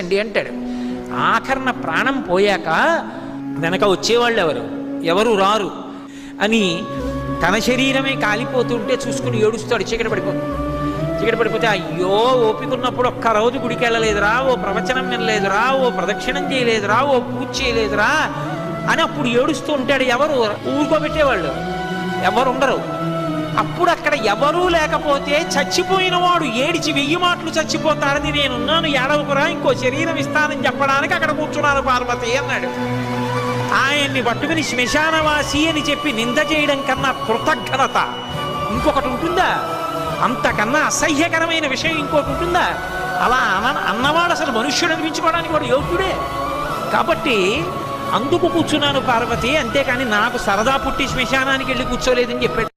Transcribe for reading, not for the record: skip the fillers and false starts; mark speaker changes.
Speaker 1: అండి అంటాడు. ఆఖరణ ప్రాణం పోయాక వెనక వచ్చేవాళ్ళు ఎవరు రారు అని తన శరీరమే కాలిపోతుంటే చూసుకుని ఏడుస్తాడు. చీకటి పడిపోతే అయ్యో ఓపికన్నప్పుడు ఒక్క రోజు గుడికి వెళ్ళలేదురా, ఓ ప్రవచనం వినలేదురా, ఓ ప్రదక్షిణం చేయలేదురా, ఓ పూజ చేయలేదురా అని అప్పుడు ఏడుస్తూ ఉంటాడు. ఎవరు ఊరుకోబెట్టేవాళ్ళు ఎవరు ఉండరు. అప్పుడు అక్కడ ఎవరూ లేకపోతే చచ్చిపోయిన వాడు ఏడిచి 1000 మాటలు చచ్చిపోతారని నేనున్నాను, ఏడవకురా, ఇంకో శరీరం ఇస్తానని చెప్పడానికి అక్కడ కూర్చున్నాను పార్వతి అన్నాడు. ఆయన్ని పట్టుకుని శ్మశానవాసి అని చెప్పి నింద చేయడం కన్నా కృతజ్ఞత ఇంకొకటి ఉంటుందా? అంతకన్నా అసహ్యకరమైన విషయం ఇంకోటి ఉంటుందా? అలా అన్నవాడు అసలు మనుష్యుడు అనిపించుకోవడానికి వాడు యోగ్యుడే. కాబట్టి అందుకు కూర్చున్నాను పార్వతి, అంతేకాని నాకు సరదా పుట్టి శ్మశానానికి వెళ్ళి కూర్చోలేదని చెప్పాడు.